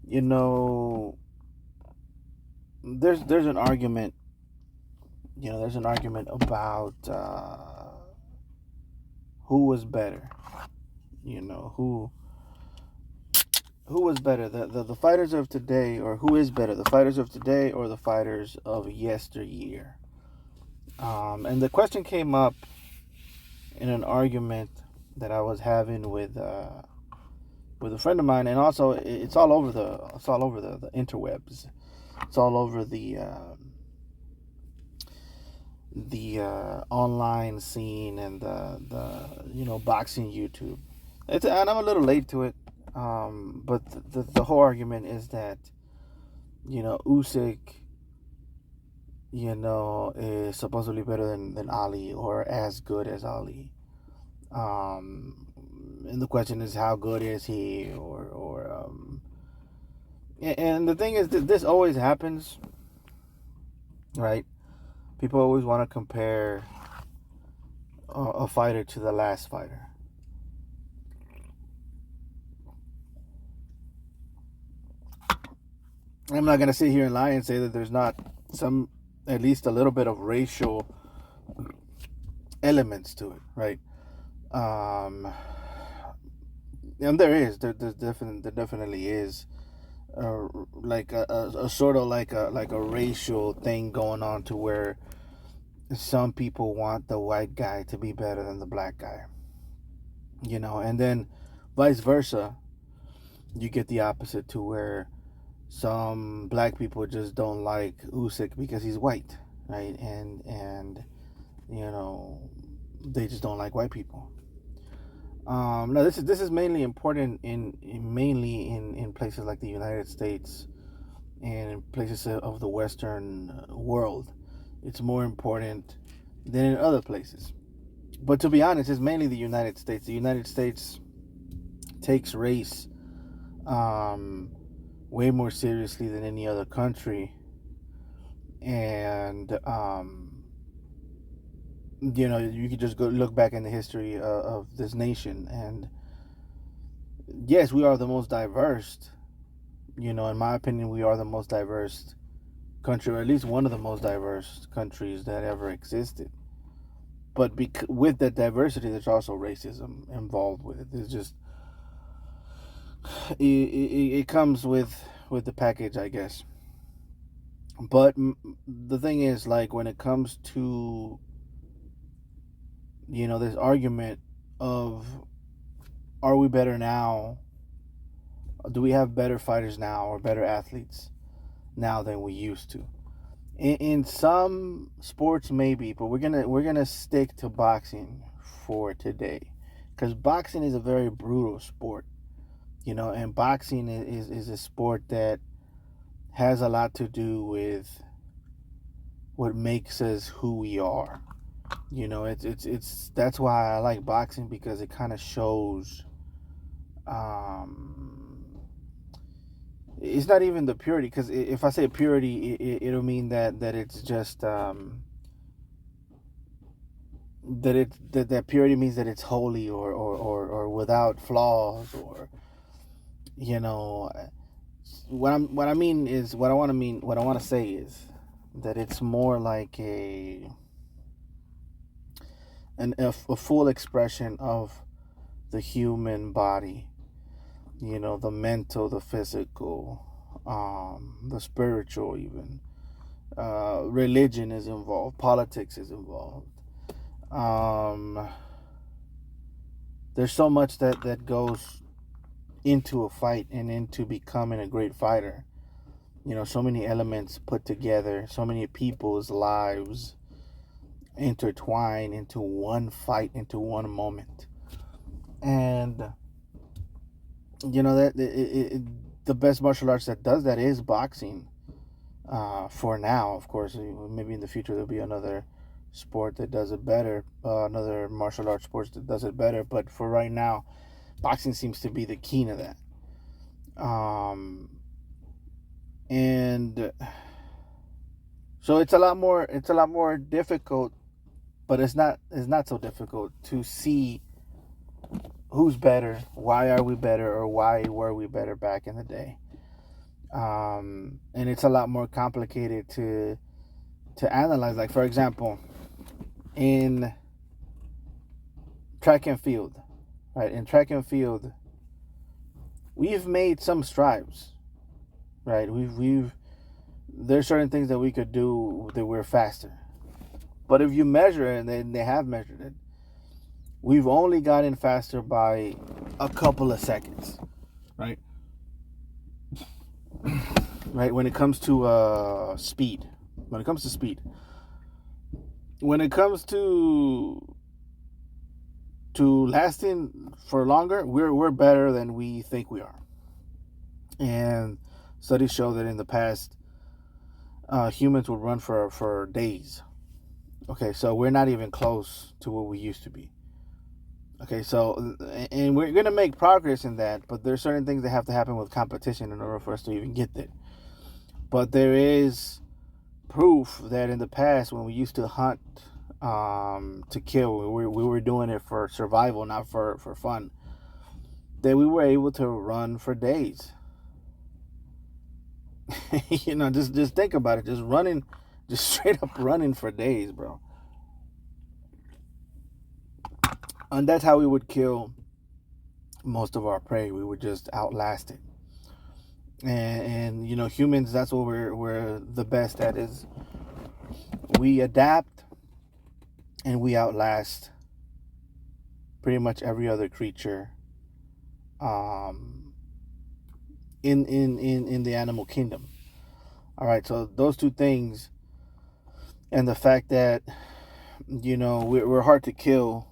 you know, there's an argument. There's an argument about who was better. Who was better, the fighters of today, or who is better, the fighters of today or the fighters of yesteryear. And the question came up in an argument that I was having with a friend of mine, and also it's all over the interwebs. It's all over the online scene and the boxing YouTube. And I'm a little late to it, but the whole argument is that Usyk is supposedly better than Ali, or as good as Ali. And the question is, how good is he? And the thing is that this always happens, right? People always want to compare a fighter to the last fighter. I'm not gonna sit here and lie and say that there's not some, at least a little bit of racial elements to it, right? Um, and there definitely is, like a sort of like a racial thing going on, to where some people want the white guy to be better than the black guy, and then vice versa. You get the opposite, to where some black people just don't like Usyk because he's white, right? And they just don't like white people. Now this is mainly important in places like the United States and in places of the Western world. It's more important than in other places. But to be honest, it's mainly the United States. The United States takes race um, way more seriously than any other country, and you could just go look back in the history of this nation, and yes, we are the most diverse. In my opinion, we are the most diverse country, or at least one of the most diverse countries that ever existed. But with that diversity, there's also racism involved with it. It's just it comes with the package, I guess. But the thing is, like, when it comes to this argument of, are we better now? Do we have better fighters now, or better athletes now than we used to? In some sports, maybe, but we're gonna stick to boxing for today, because boxing is a very brutal sport, and boxing is a sport that has a lot to do with what makes us who we are. It's that's why I like boxing, because it kind of shows. Um, it's not even the purity, because if I say purity, it'll mean that it's just that purity means that it's holy, or without flaws, or you know what I mean is, what I want to say is that it's more like a full expression of the human body, the mental, the physical, the spiritual, even religion is involved, politics is involved. um, there's so much that goes into a fight and into becoming a great fighter. So many elements put together, so many people's lives intertwine into one fight, into one moment. And that the best martial arts that does that is boxing. For now, of course, maybe in the future there'll be another sport that does it better, another martial arts sport that does it better. But for right now, boxing seems to be the key to that. And so it's a lot more difficult, but it's not so difficult to see who's better, why are we better, or why were we better back in the day. And it's a lot more complicated to analyze. Like, for example, in track and field, right? In track and field, we've made some strides, right? We've there's certain things that we could do that we're faster. But if you measure it, and they have measured it, we've only gotten faster by a couple of seconds, right? Right, when it comes to speed, when it comes to speed, when it comes to lasting for longer, we're better than we think we are. And studies show that in the past, humans would run for days. Okay, so we're not even close to what we used to be. Okay, so, and we're going to make progress in that, but there's certain things that have to happen with competition in order for us to even get there. But there is proof that in the past, when we used to hunt to kill, we were doing it for survival, not for fun, that we were able to run for days. You know, just think about it. Just running, just straight up running for days, bro. And that's how we would kill most of our prey. We would just outlast it. And you know, humans, that's what we're the best at, is we adapt and we outlast pretty much every other creature in the animal kingdom. All right, so those two things, and the fact that, you know, we're hard to kill,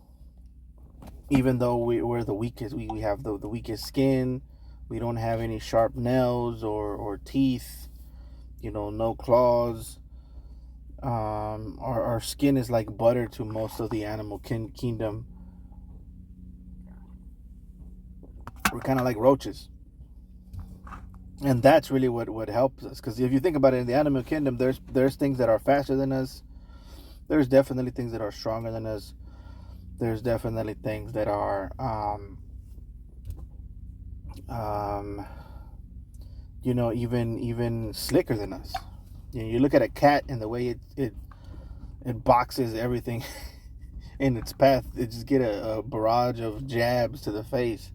even though we're the weakest. We have the weakest skin. We don't have any sharp nails or teeth, you know, no claws. Our skin is like butter to most of the animal kingdom. We're kind of like roaches. And that's really what helps us. Because if you think about it, in the animal kingdom, there's things that are faster than us. There's definitely things that are stronger than us. There's definitely things that are you know, even slicker than us. You know, you look at a cat and the way it boxes everything in its path. It just get a barrage of jabs to the face.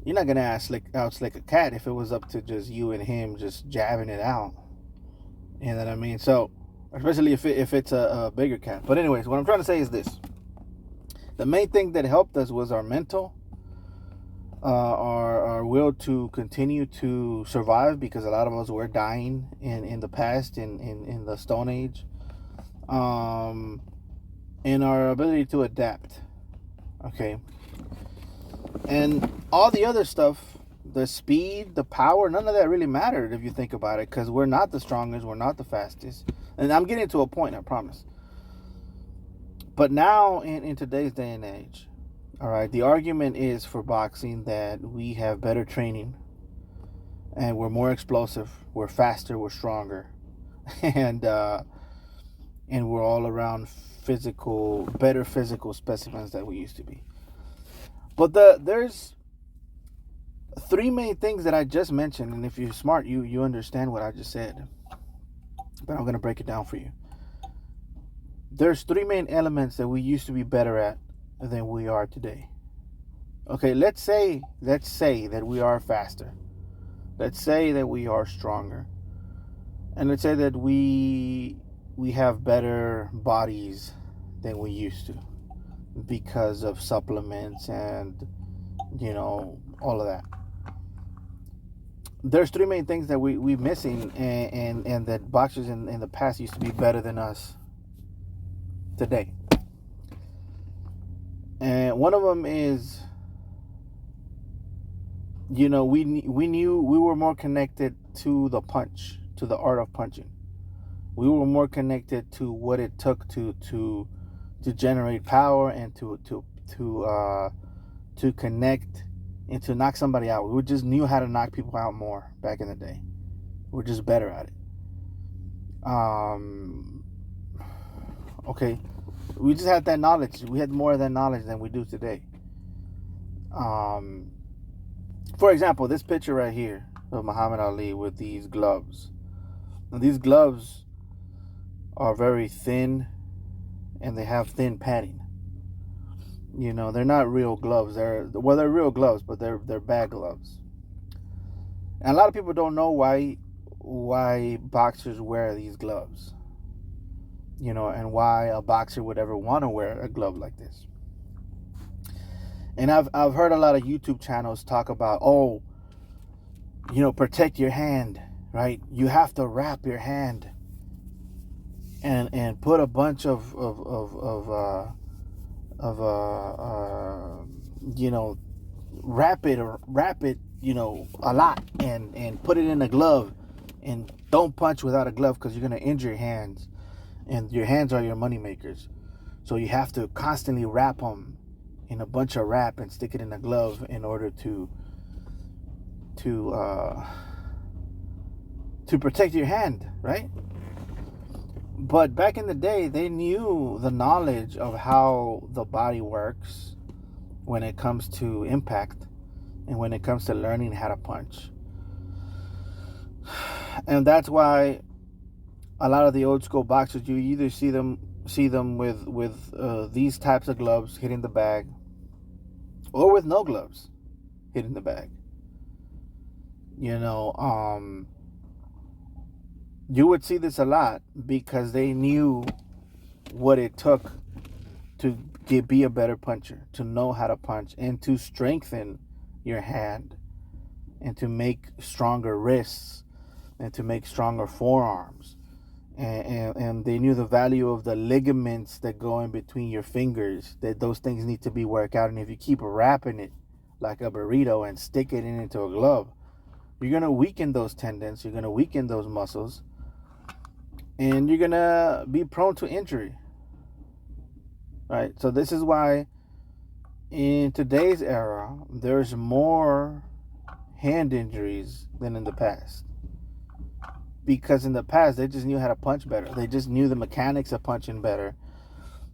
You're not gonna outslick a cat if it was up to just you and him just jabbing it out. You know what I mean? So, especially if it's a bigger cat. But anyways, what I'm trying to say is this: the main thing that helped us was our mental, our will to continue to survive, because a lot of us were dying in the past, in the Stone Age, and our ability to adapt. Okay. And all the other stuff, the speed, the power, none of that really mattered if you think about it, because we're not the strongest, we're not the fastest. And I'm getting to a point, I promise. But now, in today's day and age, all right, the argument is for boxing that we have better training and we're more explosive, we're faster, we're stronger, and we're all around better physical specimens than we used to be. But there's three main things that I just mentioned, and if you're smart, you understand what I just said. But I'm going to break it down for you. There's three main elements that we used to be better at than we are today. Okay, let's say that we are faster. Let's say that we are stronger. And let's say that we have better bodies than we used to, because of supplements and, you know, all of that. There's three main things that we're missing, and that boxers in the past used to be better than us today. And one of them is, you know, we knew we were more connected to the punch, to the art of punching. We were more connected to what it took to generate power and to connect and to knock somebody out. We just knew how to knock people out more back in the day. We're just better at it. Okay, we just had that knowledge. We had more of that knowledge than we do today. For example, this picture right here. of Muhammad Ali with these gloves. Now, these gloves are very thin and they have thin padding. They're not real gloves. They're real gloves, but they're bad gloves. And a lot of people don't know why boxers wear these gloves. And why a boxer would ever want to wear a glove like this. And I've heard a lot of YouTube channels talk about, protect your hand, right? You have to wrap your hand and put a bunch of wrap it, a lot and put it in a glove, and don't punch without a glove because you're gonna injure your hands, and your hands are your money makers. So you have to constantly wrap them in a bunch of wrap and stick it in a glove in order to protect your hand, right? But back in the day, they knew the knowledge of how the body works when it comes to impact and when it comes to learning how to punch. And that's why a lot of the old school boxers, you either see them with these types of gloves hitting the bag, or with no gloves hitting the bag. You would see this a lot because they knew what it took to be a better puncher, to know how to punch, and to strengthen your hand, and to make stronger wrists, and to make stronger forearms. And they knew the value of the ligaments that go in between your fingers, that those things need to be worked out. And if you keep wrapping it like a burrito and stick it into a glove, you're going to weaken those tendons, you're going to weaken those muscles, and you're going to be prone to injury. Right? So this is why in today's era, there's more hand injuries than in the past. Because in the past, they just knew how to punch better. They just knew the mechanics of punching better.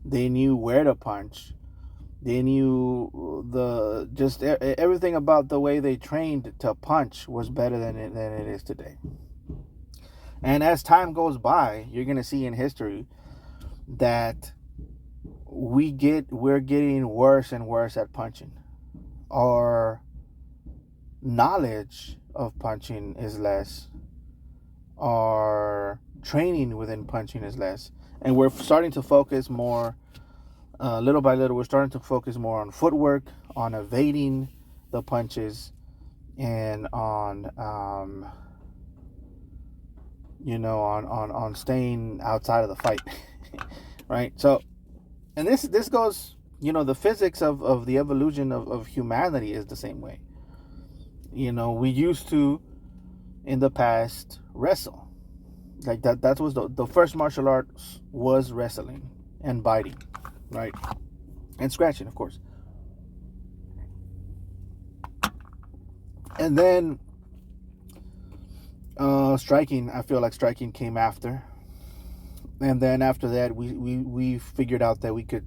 They knew where to punch. They knew everything about the way they trained to punch was better than it is today. And as time goes by, you're going to see in history that we're getting worse and worse at punching. Our knowledge of punching is less. Our training within punching is less. And we're starting to focus more, little by little, we're starting to focus more on footwork, on evading the punches, and on staying outside of the fight. Right? So, and this goes, the physics of the evolution of humanity is the same way. We used to, in the past, wrestle. Like that was the first martial arts was wrestling and biting, right? And scratching, of course. And then striking, I feel like striking came after. And then after that, we figured out that we could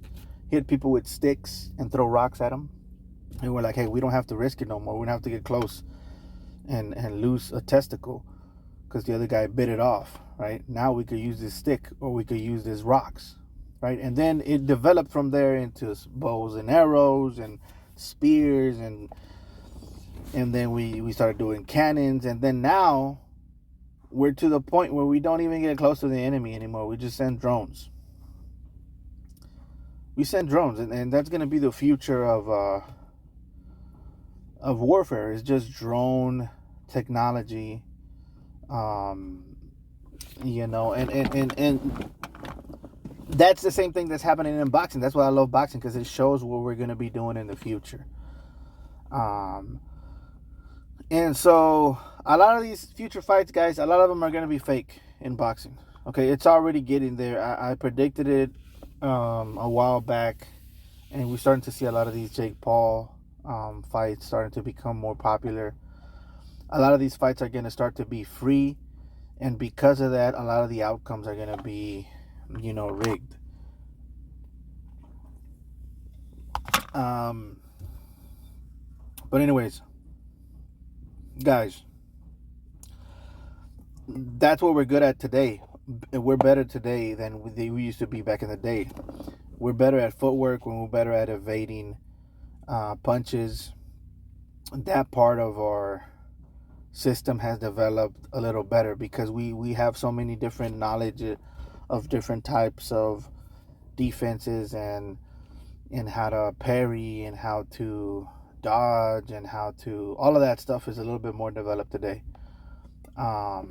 hit people with sticks and throw rocks at them. And we're like, hey, we don't have to risk it no more. We don't have to get close and lose a testicle because the other guy bit it off, right? Now we could use this stick, or we could use these rocks, right? And then it developed from there into bows and arrows and spears, and then we started doing cannons. And then now we're to the point where we don't even get close to the enemy anymore. We just send drones. We send drones, and that's going to be the future of warfare. Is just drone technology, and that's the same thing that's happening in boxing. That's why I love boxing, because it shows what we're going to be doing in the future. And so a lot of these future fights, guys, a lot of them are going to be fake in boxing. Okay, it's already getting there. I predicted it a while back, and we're starting to see a lot of these Jake Paul fights starting to become more popular. A lot of these fights are going to start to be free, and because of that, a lot of the outcomes are going to be, rigged. But anyways, guys, That's what we're good at today. We're better today than we used to be back in the day. We're better at footwork when we're better at evading punches. That part of our system has developed a little better because we have so many different knowledge of different types of defenses and how to parry and how to dodge and how to all of that stuff is a little bit more developed today um,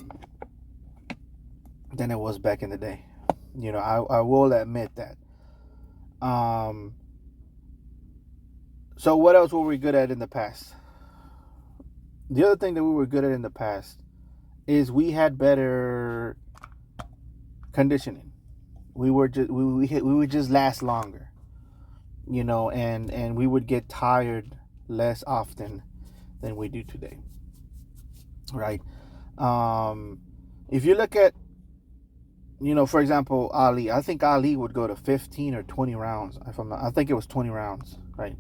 than it was back in the day. I will admit that. um, so what else were we good at in the past? The other thing that we were good at in the past is we had better conditioning. We would just last longer, and we would get tired less often than we do today, right? um if you look at, for example, Ali, I think Ali would go to 15 or 20 rounds. If I'm not, I think it was 20 rounds, right,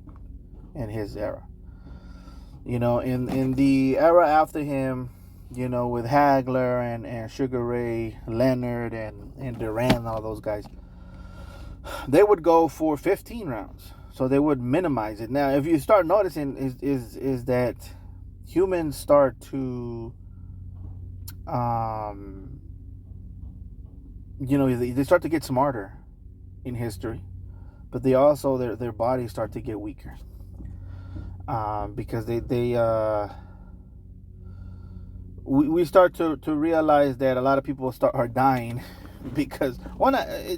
in his era. In the era after him, with Hagler and Sugar Ray Leonard and Duran, all those guys, they would go for 15 rounds. So they would minimize it. Now, if you start noticing, is that humans start to, they start to get smarter in history, but they also their bodies start to get weaker, because we start to realize that a lot of people are dying because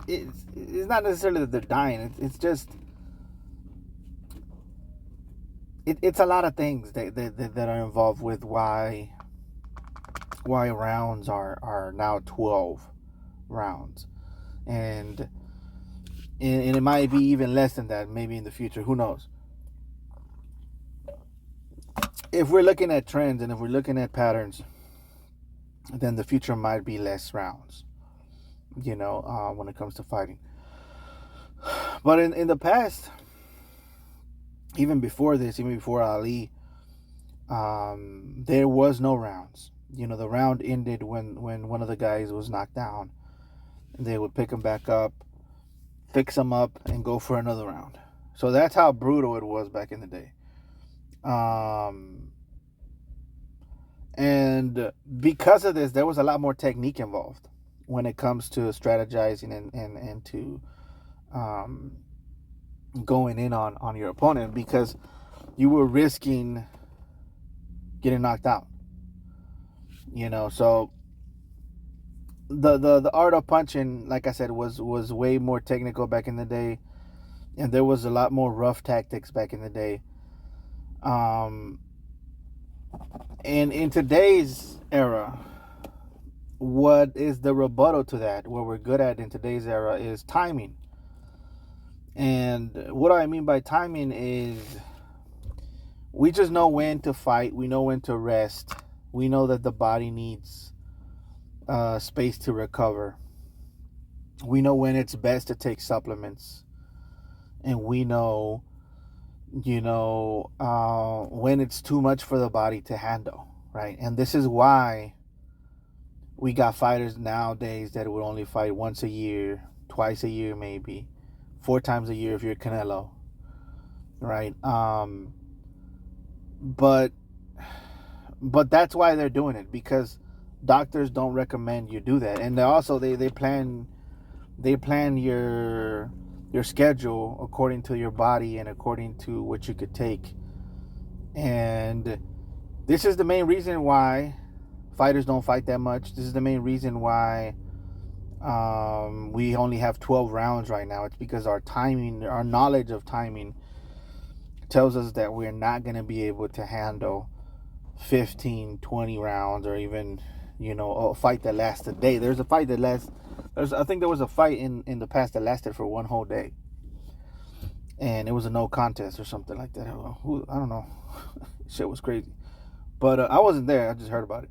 it's not necessarily that they're dying. It's just it's a lot of things that are involved with why rounds are now 12 rounds, and it might be even less than that maybe in the future. Who knows? If we're looking at trends and if we're looking at patterns, then the future might be less rounds, when it comes to fighting. But in the past, even before this, even before Ali, there was no rounds. The round ended when one of the guys was knocked down. They would pick him back up, fix him up, and go for another round. So that's how brutal it was back in the day. And because of this, there was a lot more technique involved when it comes to strategizing and to going in on your opponent, because you were risking getting knocked out. So the art of punching, like I said, was way more technical back in the day, and there was a lot more rough tactics back in the day. And in today's era, what is the rebuttal to that? What we're good at in today's era is timing. And what I mean by timing is we just know when to fight. We know when to rest. We know that the body needs space to recover. We know when it's best to take supplements. And we know, when it's too much for the body to handle, right? And this is why we got fighters nowadays that will only fight once a year, twice a year, maybe 4 times a year if you're Canelo, right? But that's why they're doing it, because doctors don't recommend you do that, and they plan your schedule according to your body and according to what you could take. And this is the main reason why fighters don't fight that much. This is the main reason why we only have 12 rounds right now. It's because our knowledge of timing tells us that we're not going to be able to handle 15, 20 rounds, or even, a fight that lasts a day. There's a fight that lasts, I think there was a fight in the past that lasted for one whole day. And it was a no contest or something like that. I don't know. Shit was crazy. But I wasn't there. I just heard about it.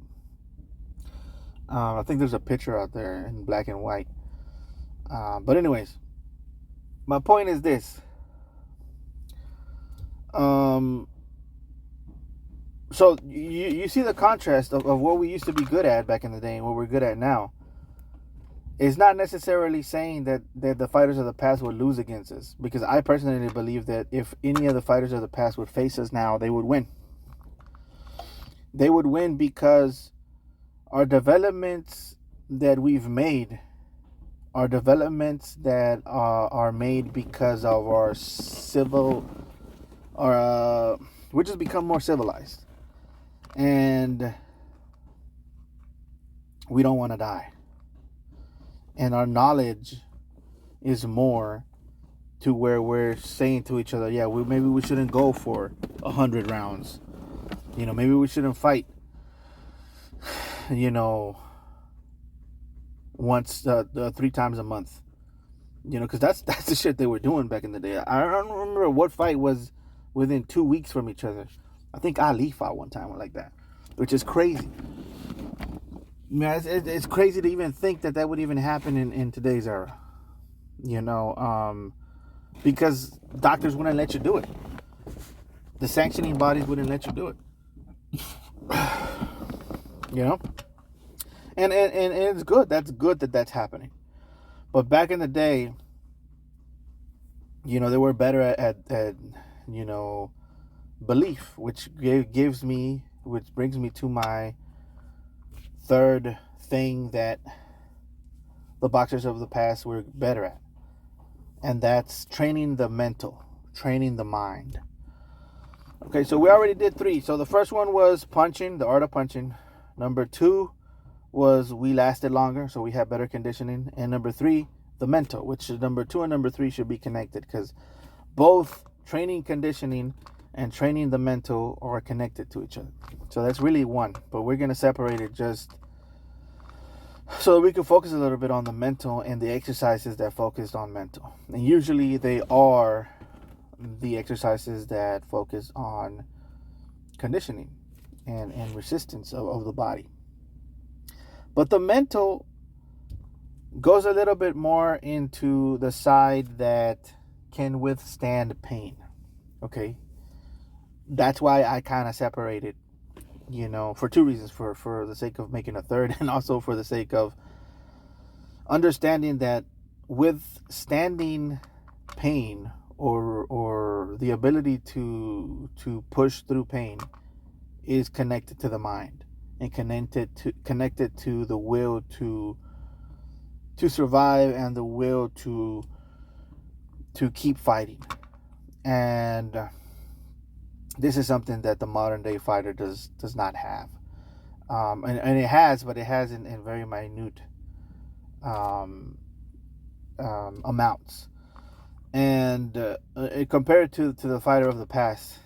I think there's a picture out there in black and white. But anyways, my point is this. So you see the contrast of what we used to be good at back in the day and what we're good at now. It's not necessarily saying that the fighters of the past would lose against us, because I personally believe that if any of the fighters of the past would face us now, they would win. They would win because our developments that we've made are developments that are made because of our civil, or we just become more civilized, and we don't want to die, and our knowledge is more to where we're saying to each other, yeah, maybe we shouldn't go for 100 rounds. Maybe we shouldn't fight. Once, 3 times a month. Because that's the shit they were doing back in the day. I don't remember what fight was within 2 weeks from each other. I think Ali fought one time like that, which is crazy. Man, it's crazy to even think that would even happen in today's era. Because doctors wouldn't let you do it. The sanctioning bodies wouldn't let you do it. And it's good. That's good that's happening. But back in the day, they were better at belief, which brings me to my third thing that the boxers of the past were better at. And that's training the mental, training the mind. Okay, so we already did 3. So the first one was punching, the art of punching. Number 2 was we lasted longer, so we had better conditioning. And number 3, the mental, which is number 2 and number 3 should be connected, because both training conditioning and training the mental are connected to each other. So that's really one, but we're going to separate it just so that we can focus a little bit on the mental and the exercises that focus on mental. And usually they are the exercises that focus on conditioning and resistance of the body. But the mental goes a little bit more into the side that can withstand pain. Okay? That's why I kind of separated, for 2 reasons. For the sake of making a third, and also for the sake of understanding that withstanding pain or the ability to push through pain is connected to the mind, and connected to the will to survive, and the will to keep fighting. And this is something that the modern day fighter does not have, and it has, but it has in very minute amounts. And compared to the fighter of the past,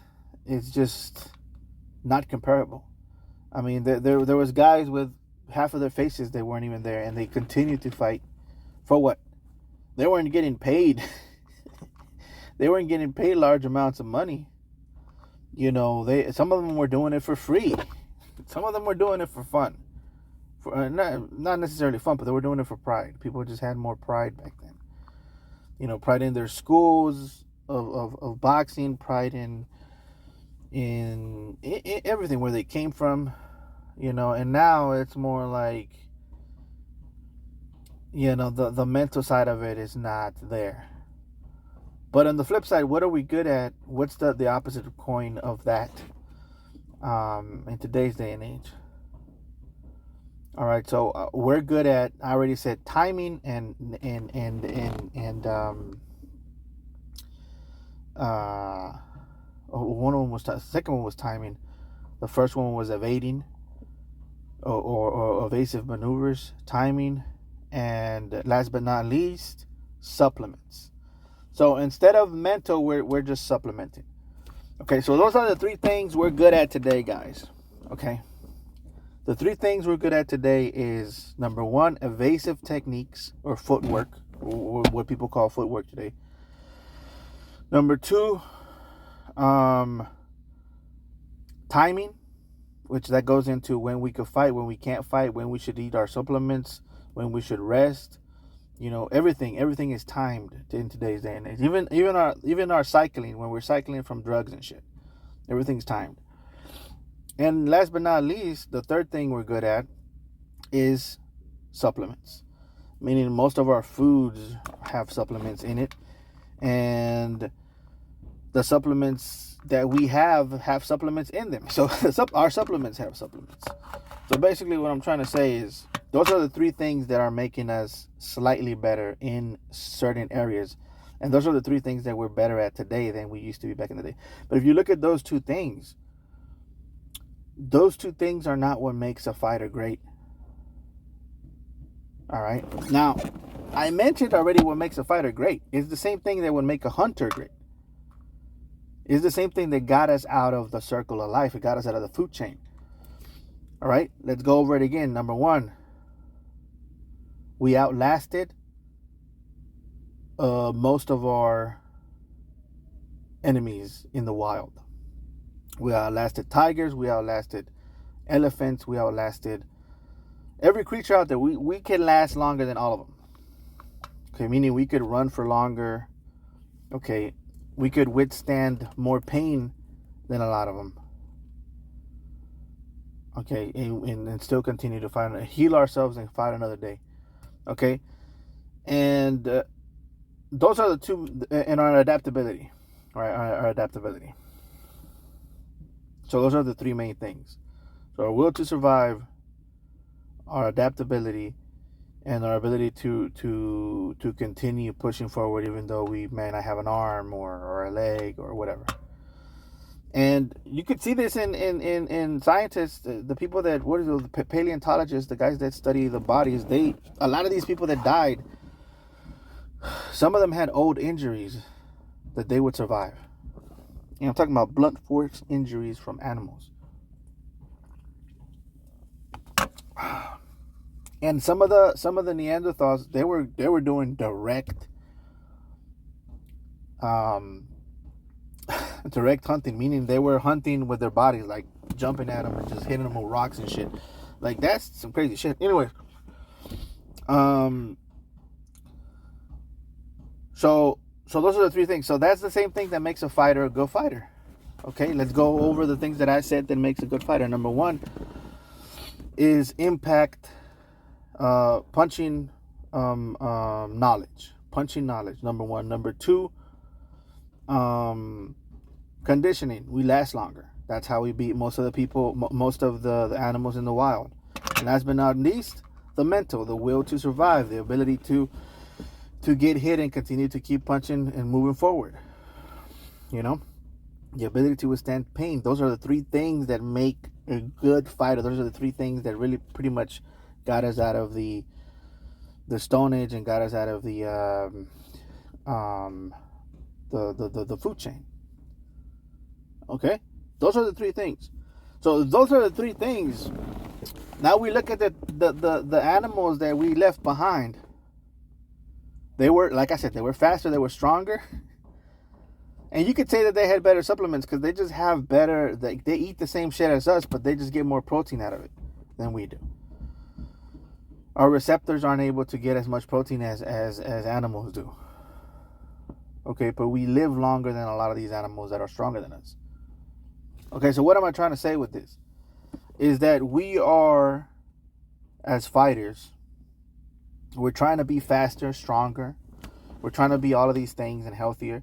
it's just not comparable. I mean, there was guys with half of their faces, they weren't even there, and they continued to fight. For what? They weren't getting paid. They weren't getting paid large amounts of money. Some of them were doing it for free. Some of them were doing it for fun. For not necessarily fun, but they were doing it for pride. People just had more pride back then. Pride in their schools of boxing, pride in everything, where they came from, and now it's more like, the mental side of it is not there. But on the flip side, what are we good at? What's the opposite coin of that in today's day and age? All right, so we're good at, I already said, timing and one of them was second one was timing. The first one was evading or evasive maneuvers, timing, and last but not least, supplements. So instead of mental, we're just supplementing. Okay, so those are the 3 things we're good at today, guys. Okay. The 3 things we're good at today is, number 1, evasive techniques or footwork, or what people call footwork today. Number 2, timing, which that goes into when we could fight, when we can't fight, when we should eat our supplements, when we should rest. Everything is timed in today's day and age. Even our cycling, when we're cycling from drugs and shit, everything's timed. And last but not least, the third thing we're good at is supplements, meaning most of our foods have supplements in it, and the supplements that we have supplements in them. So our supplements have supplements. So basically what I'm trying to say is those are the three things that are making us slightly better in certain areas. And those are the three things that we're better at today than we used to be back in the day. But if you look at those two things are not what makes a fighter great. All right. Now, I mentioned already what makes a fighter great. It's the same thing that would make a hunter great. It's the same thing that got us out of the circle of life. It got us out of the food chain. All right. Let's go over it again. Number one, we outlasted most of our enemies in the wild. We outlasted tigers. We outlasted elephants. We outlasted every creature out there. We can last longer than all of them. Okay, meaning we could run for longer. Okay, we could withstand more pain than a lot of them. Okay, and still continue to fight, heal ourselves and fight another day. Okay, and those are the two, and our adaptability, right? Our adaptability. So those are the three main things. So our will to survive, our adaptability, and our ability to continue pushing forward even though we may not have an arm or a leg or whatever. And you could see this in scientists, the people that, what is it, the paleontologists, the guys that study the bodies, a lot of these people that died, some of them had old injuries that they would survive. You know, I'm talking about blunt force injuries from animals. And some of the Neanderthals, they were doing direct direct hunting, meaning they were hunting with their bodies, like jumping at them and just hitting them with rocks and shit. Like, that's some crazy shit. Anyway, so those are the three things. So that's the same thing that makes a fighter a good fighter. Okay, let's go over the things that I said that makes a good fighter. Number one is impact, punching knowledge. Punching knowledge, number one. Number two, conditioning. We last longer. That's how we beat most of the people, most of the animals in the wild. And last but not least, the mental, the will to survive, the ability to get hit and continue to keep punching and moving forward. You know, the ability to withstand pain. Those are the three things that make a good fighter. Those are the three things that really pretty much got us out of the Stone Age and got us out of the food chain. Okay, those are the three things. So those are the three things. Now we look at the animals that we left behind. They were, like I said, they were faster, they were stronger. And you could say that they had better supplements because they just have better, they eat the same shit as us, but they just get more protein out of it than we do. Our receptors aren't able to get as much protein as animals do. Okay, but we live longer than a lot of these animals that are stronger than us. Okay, so what am I trying to say with this? Is that we are, as fighters, we're trying to be faster, stronger. We're trying to be all of these things and healthier.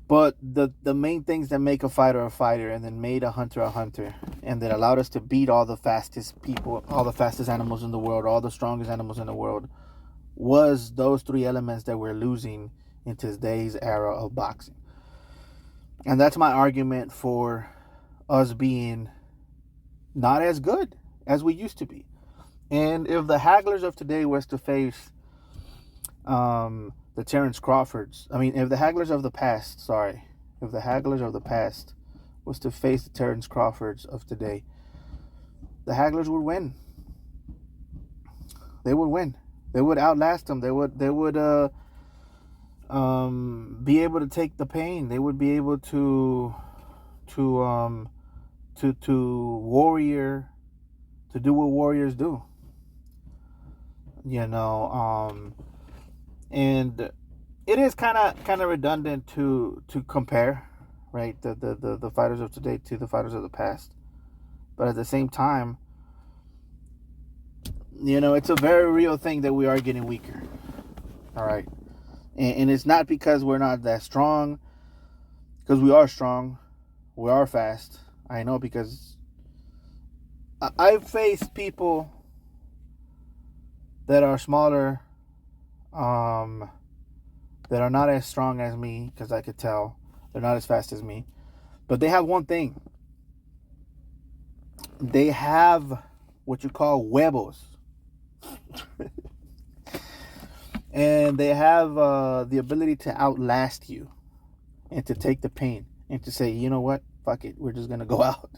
But the main things that make a fighter, and then made a hunter, and that allowed us to beat all the fastest people, all the fastest animals in the world, all the strongest animals in the world, was those three elements that we're losing in today's era of boxing. And that's my argument for us being not as good as we used to be. And if the hagglers of today was to face the Terrence Crawfords, if the hagglers of the past was to face the Terrence Crawfords of today, the hagglers would win. They would win. They would outlast them. They would be able to take the pain. They would be able to do what warriors do. You know, and it is kind of redundant to compare, right, the fighters of today to the fighters of the past. But at the same time, it's a very real thing that we are getting weaker. All right. And it's not because we're not that strong, because we are strong. We are fast. I know, because I've faced people that are smaller, that are not as strong as me, because I could tell they're not as fast as me. But they have one thing. They have what you call huevos. And they have the ability to outlast you and to take the pain and to say, you know what, fuck it, we're just going to go out.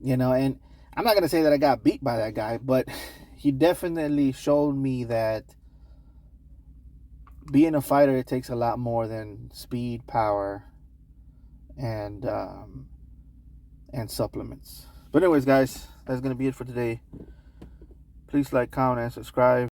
And I'm not going to say that I got beat by that guy, but he definitely showed me that being a fighter, it takes a lot more than speed, power, and supplements. But anyways, guys, that's going to be it for today. Please like, comment, and subscribe.